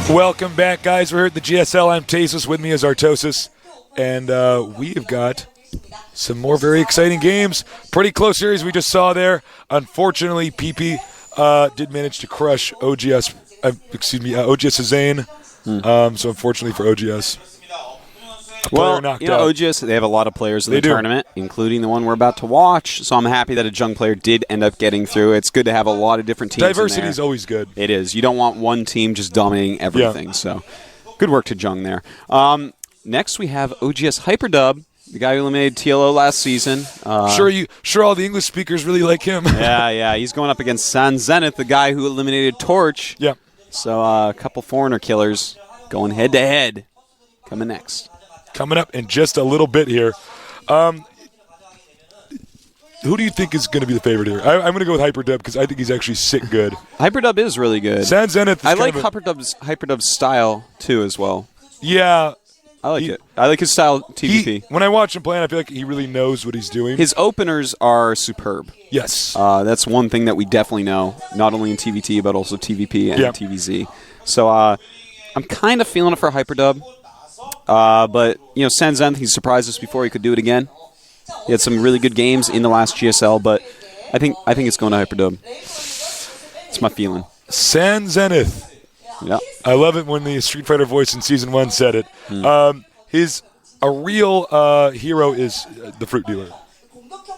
Welcome back, guys. We're here at the GSL. I'm Tasis. With me is Artosis. And we have got some more very exciting games. Pretty close series we just saw there. Unfortunately, PP did manage to crush OGS Zane. So unfortunately for OGS. Well, OGS, they have a lot of players in the tournament, including the one we're about to watch. So I'm happy that a Jung player did end up getting through. It's good to have a lot of different teams. Diversity is always good. It is. You don't want one team just dominating everything. Yeah. So good work to Jung there. Next, we have OGS Hyperdub, the guy who eliminated TLO last season. Sure all the English speakers really like him. Yeah. He's going up against San Zenith, the guy who eliminated Torch. Yeah. So a couple foreigner killers going head-to-head coming next. Coming up in just a little bit here. Who do you think is going to be the favorite here? I'm going to go with Hyperdub because I think he's actually sick good. Hyperdub is really good. San Zenith. I like Hyperdub's style too as well. Yeah. I like it. I like his style TVP. When I watch him play, I feel like he really knows what he's doing. His openers are superb. Yes. That's one thing that we definitely know, not only in TVT but also TVP and TVZ. So I'm kind of feeling it for Hyperdub. But, San Zenith, he surprised us before he could do it again. He had some really good games in the last GSL, but I think it's going to Hyperdub. It's my feeling. San Zenith. Yeah. I love it when the Street Fighter voice in Season 1 said it. A real hero is the fruit dealer.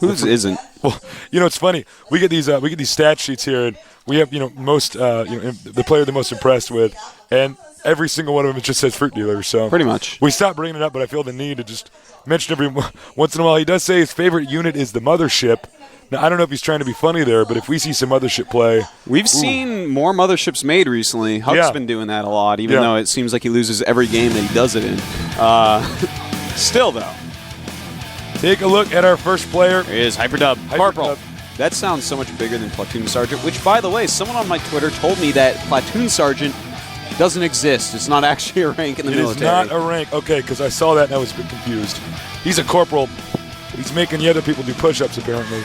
Whose isn't? Well, it's funny. We get these stat sheets here, and we have most the player they're most impressed with, and every single one of them just says fruit dealer. So pretty much. We stopped bringing it up, but I feel the need to just mention every once in a while. He does say his favorite unit is the mothership. Now, I don't know if he's trying to be funny there, but if we see some mothership play. We've seen more motherships made recently. Huck's been doing that a lot, even though it seems like he loses every game that he does it in. Still, though. Take a look at our first player. Here is Hyperdub. Corporal. That sounds so much bigger than Platoon Sergeant, which, by the way, someone on my Twitter told me that Platoon Sergeant doesn't exist. It's not actually a rank in the military. It is not a rank. Okay, because I saw that and I was a bit confused. He's a corporal. He's making the other people do push-ups, apparently.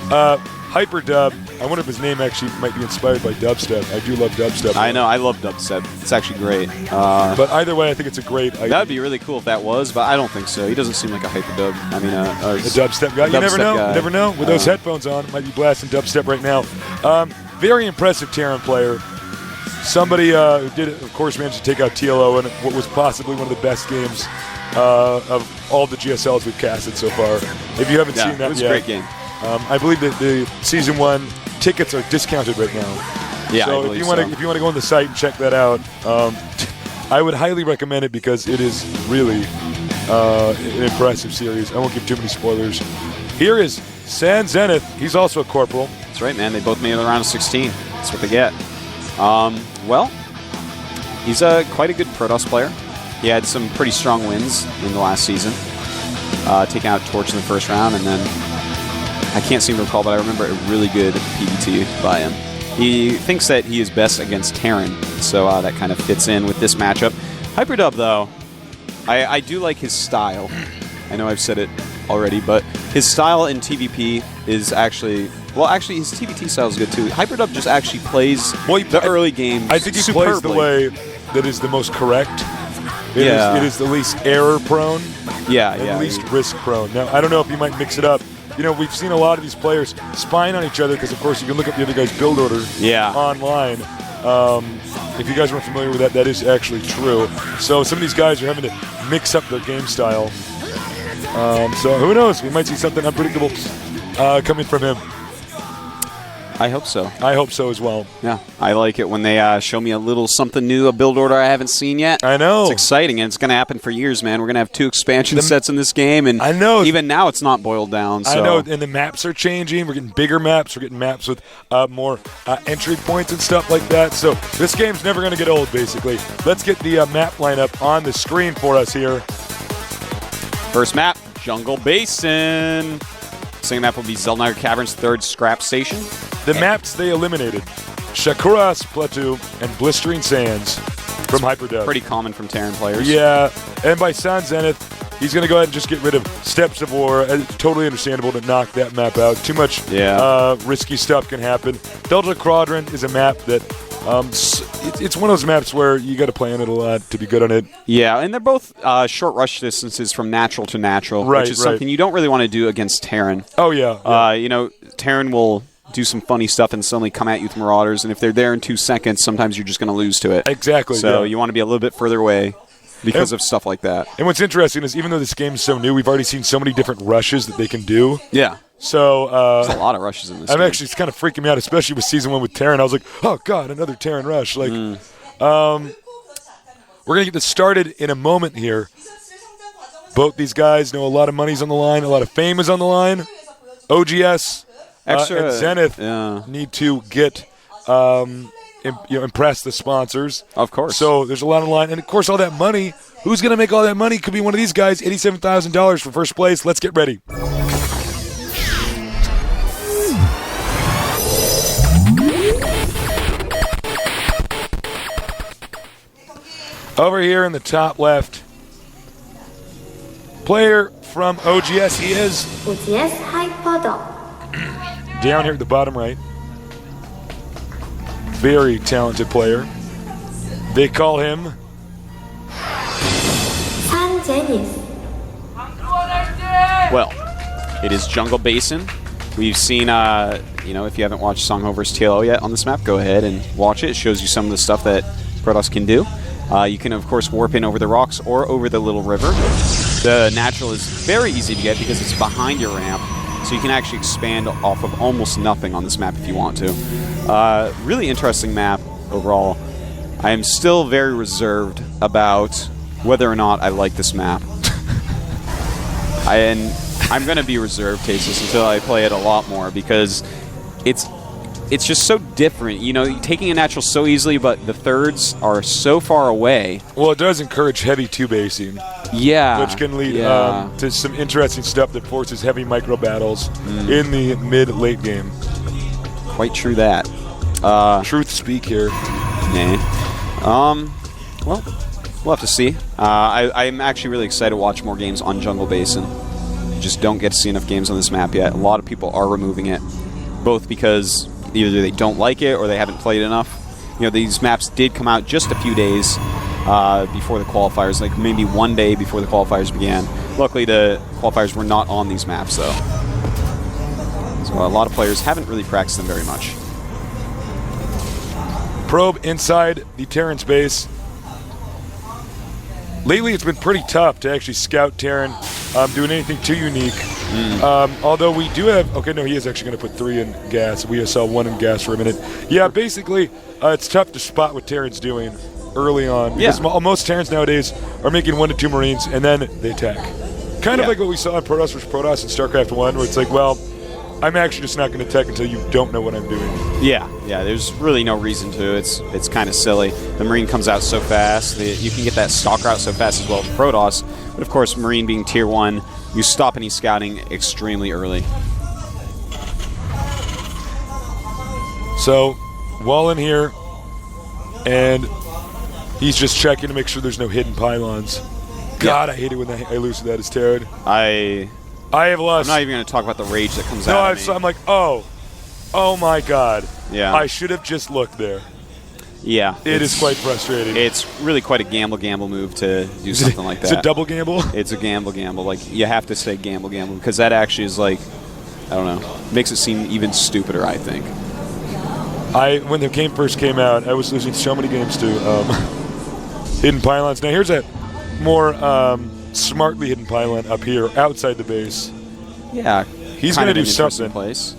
Hyperdub, I wonder if his name actually might be inspired by dubstep. I do love dubstep. I know, I love dubstep. It's actually great. But either way, I think it's a great idea. That would be really cool if that was, but I don't think so. He doesn't seem like a Hyperdub. I mean, a dubstep guy. You never know. You never know. With those headphones on, might be blasting dubstep right now. Very impressive Terran player. Somebody who did, of course, managed to take out TLO in what was possibly one of the best games of all the GSLs we've casted so far. If you haven't seen that yet. It was a great game. I believe that the Season 1 tickets are discounted right now. Yeah, so if you want to go on the site and check that out, I would highly recommend it because it is really an impressive series. I won't give too many spoilers. Here is San Zenith. He's also a corporal. That's right, man. They both made it around 16. That's what they get. Well, he's quite a good Protoss player. He had some pretty strong wins in the last season, taking out Torch in the first round, and then I can't seem to recall, but I remember a really good PvT by him. He thinks that he is best against Terran, so that kind of fits in with this matchup. Hyperdub, though, I do like his style. I know I've said it already, but his style in TVP is actually... Well, actually, his TVT style is good, too. Hyperdub just actually plays the early game I think he superbly. plays the way that is the most correct. It is the least error-prone. And the least risk-prone. Now, I don't know if you might mix it up. We've seen a lot of these players spying on each other because, of course, you can look up the other guy's build order online. If you guys weren't familiar with that, that is actually true. So some of these guys are having to mix up their game style. So who knows? We might see something unpredictable coming from him. I hope so. I hope so as well. Yeah, I like it when they show me a little something new, a build order I haven't seen yet. I know. It's exciting, and it's going to happen for years, man. We're going to have 2 expansion sets in this game, and I know. Even now it's not boiled down. So. I know, and the maps are changing. We're getting bigger maps. We're getting maps with more entry points and stuff like that. So this game's never going to get old, basically. Let's get the map lineup on the screen for us here. First map, Jungle Basin. Second map will be Zelnager Caverns, 3rd Scrap Station. The maps they eliminated: Shakuras Plateau and Blistering Sands from Hyperdub. Pretty common from Terran players. Yeah, and by San Zenith, He's going to go ahead and just get rid of Steps of War. It's totally understandable to knock that map out. Too much risky stuff can happen. Delta Quadrant is a map that it's one of those maps where you got to play on it a lot to be good on it. Yeah, and they're both short rush distances from natural to natural, which is something you don't really want to do against Terran. Oh, yeah. You know, Terran will do some funny stuff and suddenly come at you with Marauders, and if they're there in 2 seconds, sometimes you're just going to lose to it. Exactly. So you want to be a little bit further away because of stuff like that. And what's interesting is even though this game is so new, we've already seen so many different rushes that they can do. Yeah. So there's a lot of rushes in this game. Actually, it's kind of freaking me out, especially with Season 1 with Terran. I was like, oh, God, another Terran rush. Like, we're going to get this started in a moment here. Both these guys know a lot of money's on the line, a lot of fame is on the line. OGS and Zenith need to get impress the sponsors. Of course. So there's a lot on the line. And, of course, all that money, who's going to make all that money? Could be one of these guys, $87,000 for first place. Let's get ready. Over here in the top left, player from OGS, he is OGS Hyperdub. Down here at the bottom right, very talented player. They call him Sanjenis. Well, it is Jungle Basin. We've seen, if you haven't watched Songho vs. TLO yet on this map, go ahead and watch it. It shows you some of the stuff that Protoss can do. You can, of course, warp in over the rocks or over the little river. The natural is very easy to get because it's behind your ramp, so you can actually expand off of almost nothing on this map if you want to. Really interesting map overall. I am still very reserved about whether or not I like this map. I'm going to be reserved, Tasteless, until I play it a lot more because it's just so different. You know, taking a natural so easily, but the thirds are so far away. Well, it does encourage heavy two-basing. Yeah. Which can lead to some interesting stuff that forces heavy micro battles in the mid-late game. Quite true that. Truth speak here. Nah. Well, we'll have to see. I'm actually really excited to watch more games on Jungle Basin. Just don't get to see enough games on this map yet. A lot of people are removing it, both because either they don't like it or they haven't played enough. You know, these maps did come out just a few days before the qualifiers, like maybe one day before the qualifiers began. Luckily, the qualifiers were not on these maps, though. So a lot of players haven't really practiced them very much. Probe inside the Terran base. Lately, it's been pretty tough to actually scout Terran, doing anything too unique. Although we do have... Okay, no, he is actually going to put 3 in gas. We saw 1 in gas for a minute. Yeah, basically, it's tough to spot what Terran's doing early on. Because most Terrans nowadays are making 1 to 2 Marines, and then they attack. Kind of like what we saw in Protoss vs. Protoss in StarCraft 1, where it's like, well, I'm actually just not going to attack until you don't know what I'm doing. Yeah, there's really no reason to. It's kind of silly. The Marine comes out so fast. You can get that Stalker out so fast as well as Protoss. But of course, Marine being tier 1, you stop any scouting extremely early. So, Wall in here, and he's just checking to make sure there's no hidden pylons. God, I hate it when I lose to that as Terran. I have lost. I'm not even going to talk about the rage that comes out of me. I'm like, oh my God. Yeah. I should have just looked there. Yeah. It is quite frustrating. It's really quite a gamble move to do something like that. It's a double gamble? It's a gamble. Like, you have to say gamble because that actually is like, I don't know, makes it seem even stupider, I think. When the game first came out, I was losing so many games to hidden pylons. Now here's that more smartly hidden pylon up here outside the base. Yeah. He's going to do something. Place.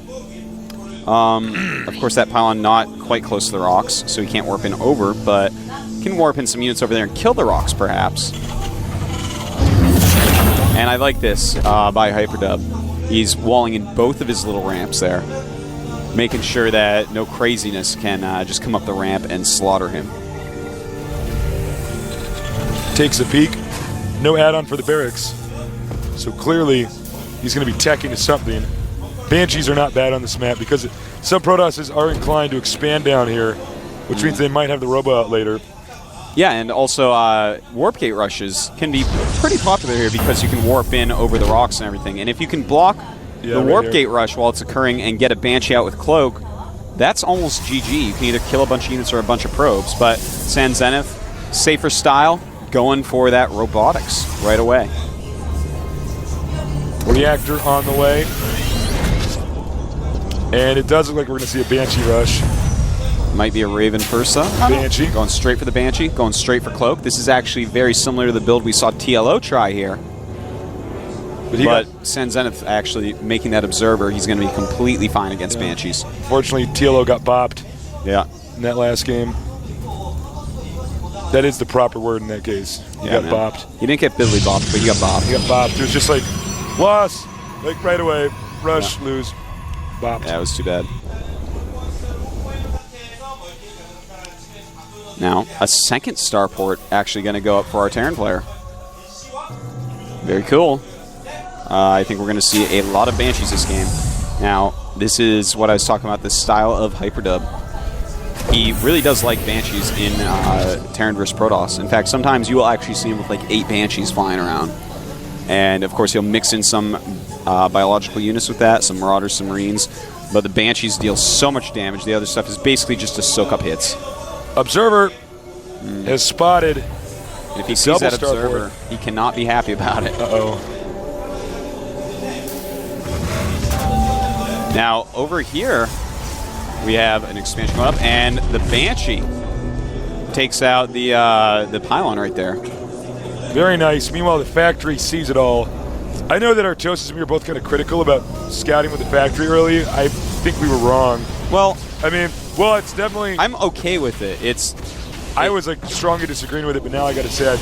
Of course, that pylon not quite close to the rocks, so he can't warp in over, but can warp in some units over there and kill the rocks, perhaps. And I like this by Hyperdub. He's walling in both of his little ramps there, making sure that no craziness can just come up the ramp and slaughter him. Takes a peek. No add-on for the barracks. So clearly, he's going to be teching to something. Banshees are not bad on this map because some Protosses are inclined to expand down here, which means they might have the robo out later. Yeah, and also warp gate rushes can be pretty popular here because you can warp in over the rocks and everything. And if you can block the warp gate rush while it's occurring and get a Banshee out with Cloak, that's almost GG. You can either kill a bunch of units or a bunch of probes. But San Zenith, safer style, going for that robotics right away. Reactor on the way. And it does look like we're going to see a Banshee rush. Might be a Raven Persa. Banshee. Going straight for the Banshee, going straight for Cloak. This is actually very similar to the build we saw TLO try here. But San Zenith actually making that Observer, he's going to be completely fine against Banshees. Fortunately, TLO got bopped in that last game. That is the proper word in that case. He got bopped. He didn't get Bidley bopped, but he got bopped. He got bopped. It was just like, loss, like right away, rush, lose, bopped. Yeah, it was too bad. Now, a second starport actually going to go up for our Terran player. Very cool. I think we're going to see a lot of Banshees this game. Now, this is what I was talking about, this style of Hyperdub. He really does like Banshees in Terran vs. Protoss. In fact, sometimes you will actually see him with like 8 Banshees flying around. And, of course, he'll mix in some biological units with that, some Marauders, some Marines. But the Banshees deal so much damage. The other stuff is basically just to soak up hits. Observer has spotted. And if he sees that Observer, he cannot be happy about it. Uh-oh. Now, over here, we have an expansion going up, and the Banshee takes out the pylon right there. Very nice. Meanwhile, the factory sees it all. I know that Artosis and me are both kind of critical about scouting with the factory early. I think we were wrong. Well, I mean, it's definitely... I'm okay with it. I was like strongly disagreeing with it, but now I got to say,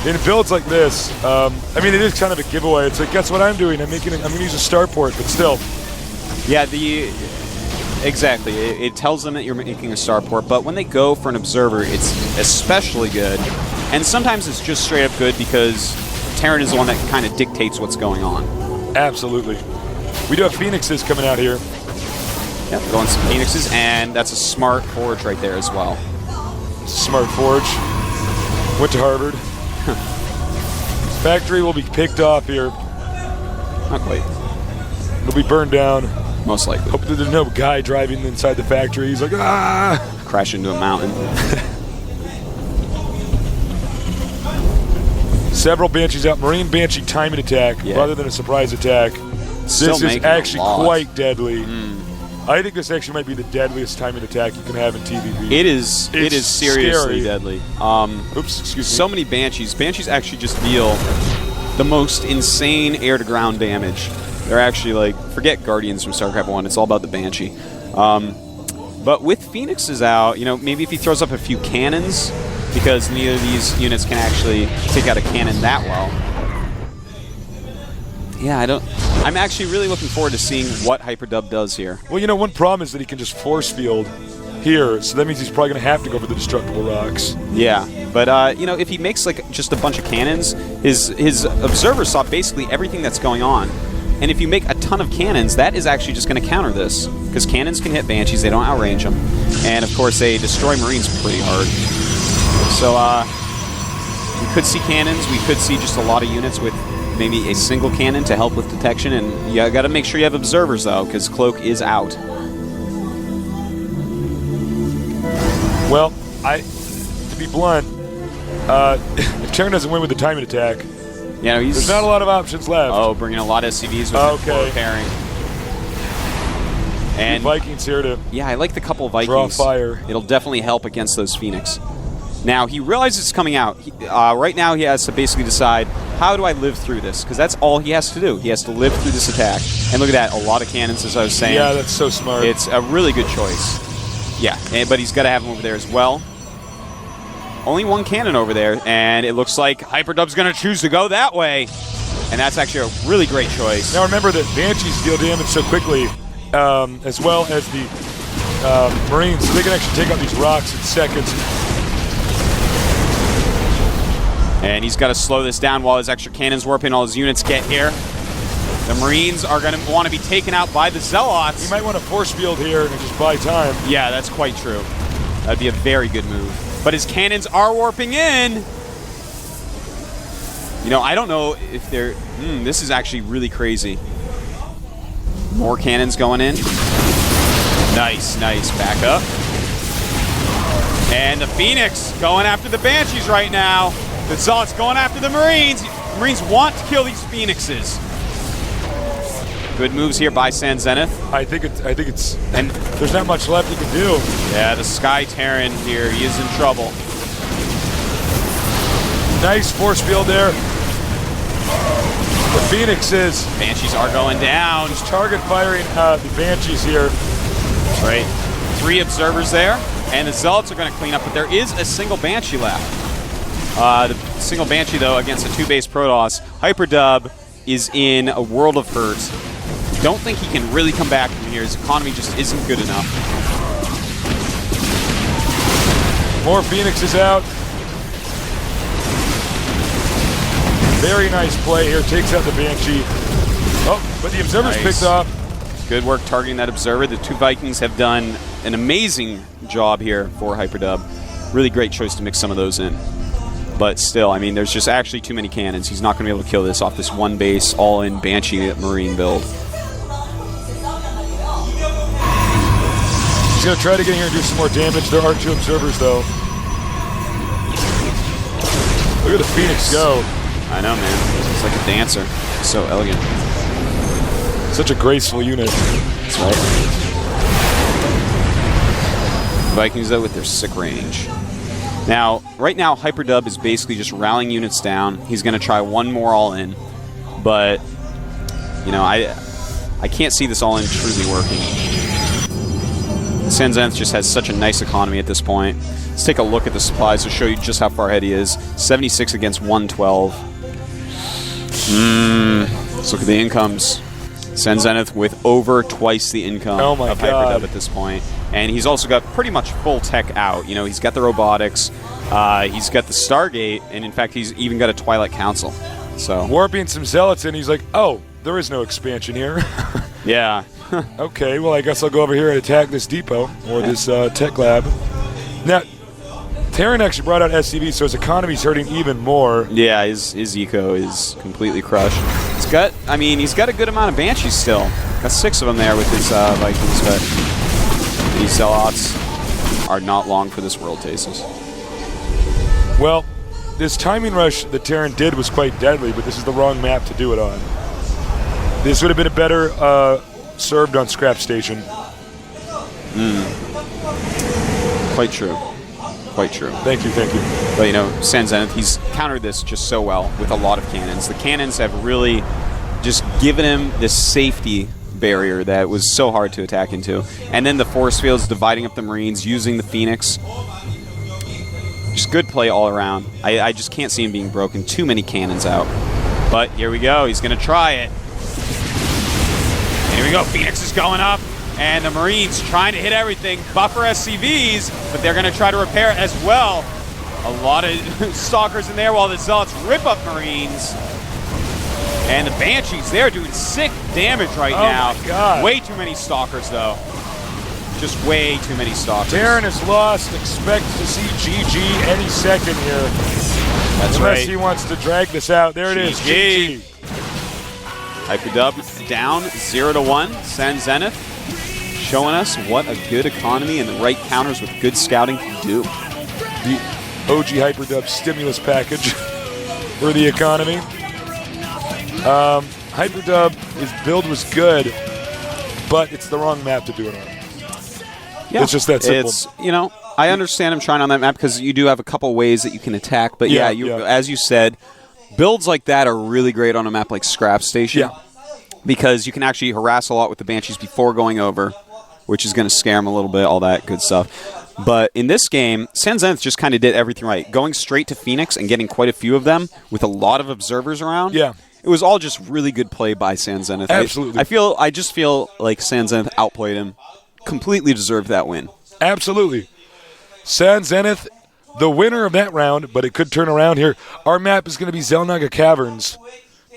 in builds like this, I mean, it is kind of a giveaway. It's like, guess what I'm doing? I'm going to use a starport, but still. Yeah, exactly. It tells them that you're making a starport, but when they go for an Observer, it's especially good. And sometimes it's just straight up good because Terran is the one that kind of dictates what's going on. Absolutely. We do have Phoenixes coming out here. Yep, going some Phoenixes, and that's a smart forge right there as well. Smart forge. Went to Harvard. Factory will be picked off here. Not quite. It'll be burned down. Most likely. Hope that there's no guy driving inside the factory. He's like, ah! Crash into a mountain. Several Banshees out. Marine Banshee time and attack rather than a surprise attack. This is actually quite deadly. I think this actually might be the deadliest time and attack you can have in TVP. It is seriously deadly. Oops, excuse me. So many Banshees. Banshees actually just deal the most insane air-to-ground damage. They're actually like, forget Guardians from StarCraft 1, it's all about the Banshee. But with Phoenixes out, maybe if he throws up a few cannons, because neither of these units can actually take out a cannon that well. Yeah, I'm actually really looking forward to seeing what Hyperdub does here. Well, one problem is that he can just force field here, so that means he's probably going to have to go for the destructible rocks. Yeah, but if he makes like just a bunch of cannons, his Observer saw basically everything that's going on. And if you make a ton of cannons, that is actually just going to counter this. Because cannons can hit Banshees, they don't outrange them. And of course, they destroy Marines pretty hard. So, we could see cannons, we could see just a lot of units with maybe a single cannon to help with detection. And you got to make sure you have Observers, though, because Cloak is out. Well, to be blunt, if Terran doesn't win with the timing attack, there's not a lot of options left. Oh, bringing a lot of SCVs with repairing. And Vikings here to I like the couple of Vikings. Draw fire. It'll definitely help against those Phoenix. Now, he realizes it's coming out. Right now, he has to basically decide, how do I live through this? Because that's all he has to do. He has to live through this attack. And look at that, a lot of cannons, as I was saying. Yeah, that's so smart. It's a really good choice. Yeah, but he's got to have him over there as well. Only one cannon over there, and it looks like Hyperdub's going to choose to go that way. And that's actually a really great choice. Now remember that Banshees deal damage so quickly, as well as the Marines, so they can actually take out these rocks in seconds. And he's got to slow this down while his extra cannons warp in, all his units get here. The Marines are going to want to be taken out by the Zealots. You might want to force field here and just buy time. Yeah, that's quite true. That'd be a very good move. But his cannons are warping in. You know, I don't know if they're... this is actually really crazy. More cannons going in. Nice, nice. Back up. And the Phoenix going after the Banshees right now. The Zealots going after the Marines. Marines want to kill these Phoenixes. Good moves here by San Zenith. I think it's and there's not much left you can do. Yeah, the Sky Terran here, he is in trouble. Nice force field there. The Phoenixes. Banshees are going down. Just target firing the Banshees here. Right. 3 observers there. And the Zealots are going to clean up, but there is a single Banshee left. The single Banshee, though, against a 2-base Protoss. Hyperdub is in a world of hurt. Don't think he can really come back from here. His economy just isn't good enough. More Phoenixes out. Very nice play here. Takes out the Banshee. Oh, but the Observer's picked off. Good work targeting that Observer. The 2 Vikings have done an amazing job here for Hyperdub. Really great choice to mix some of those in. But still, I mean, there's just actually too many cannons. He's not going to be able to kill this off this 1 base, all-in Banshee Marine build. He's going to try to get here and do some more damage. There are 2 Observers, though. Look at the Phoenix go. I know, man. It's like a dancer. So elegant. Such a graceful unit. That's right. Vikings, though, with their sick range. Now, right now, Hyperdub is basically just rallying units down. He's going to try 1 more all-in. But, you know, I can't see this all-in truly working. San Zenith just has such a nice economy at this point. Let's take a look at the supplies to show you just how far ahead he is. 76 against 112. Let's look at the incomes. San Zenith with over twice the income of Hyperdub at this point. And he's also got pretty much full tech out. You know, he's got the robotics, he's got the Stargate, and in fact, he's even got a Twilight Council. So warping some Zealots in, he's like, oh, there is no expansion here. Yeah. Okay, well, I guess I'll go over here and attack this depot, or this tech lab. Now, Terran actually brought out SCV, so his economy's hurting even more. Yeah, his eco is completely crushed. He's got a good amount of Banshees still. Got 6 of them there with his Vikings, but these Zealots are not long for this world, Tasis. Well, this timing rush that Terran did was quite deadly, but this is the wrong map to do it on. This would have been a better served on Scrap Station. Quite true. Quite true. Thank you. But, you know, San Zenith, he's countered this just so well with a lot of cannons. The cannons have really just given him this safety barrier that was so hard to attack into. And then the force fields dividing up the Marines, using the Phoenix. Just good play all around. I just can't see him being broken. Too many cannons out. But here we go. He's going to try it. Here we go. Phoenix is going up. And the Marines trying to hit everything. Buffer SCVs, but they're going to try to repair it as well. A lot of Stalkers in there while the Zealots rip up Marines. And the Banshees, they're doing sick damage right now. My God. Way too many Stalkers, though. Just way too many Stalkers. Terran is lost. Expect to see GG any second here. That's Unless he wants to drag this out. There it is. GG. Hyperdub down 0-1. San Zenith showing us what a good economy and the right counters with good scouting can do. The OG Hyperdub stimulus package for the economy. Hyperdub, his build was good, but it's the wrong map to do it on. Yeah, it's just that simple. It's, you know, I understand him trying on that map because you do have a couple ways that you can attack, but as you said, builds like that are really great on a map like Scrap Station because you can actually harass a lot with the Banshees before going over, which is going to scare him a little bit, all that good stuff. But in this game, San Zenith just kind of did everything right. Going straight to Phoenix and getting quite a few of them with a lot of observers around. Yeah. It was all just really good play by San Zenith. Absolutely. I just feel like San Zenith outplayed him. Completely deserved that win. Absolutely. San Zenith, the winner of that round, but it could turn around here. Our map is going to be Xel'Naga Caverns.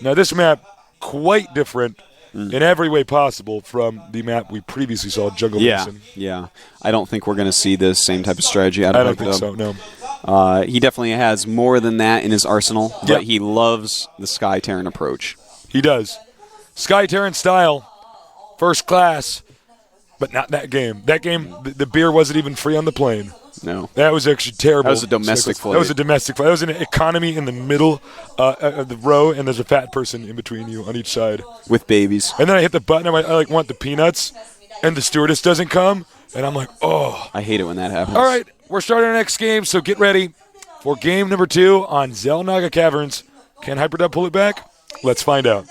Now, this map, quite different in every way possible from the map we previously saw, Jungle Basin. Yeah. I don't think we're going to see the same type of strategy out of I don't think so, no. He definitely has more than that in his arsenal, but he loves the Sky Terran approach. He does. Sky Terran style, first class, but not that game. That game, the beer wasn't even free on the plane. No. That was actually terrible. That was a domestic flight. That was a domestic flight. That was an economy in the middle of the row, and there's a fat person in between you on each side. With babies. And then I hit the button, I want the peanuts, and the stewardess doesn't come, and I'm like, oh. I hate it when that happens. All right, we're starting our next game, so get ready for game number 2 on Xel'Naga Caverns. Can Hyperdub pull it back? Let's find out.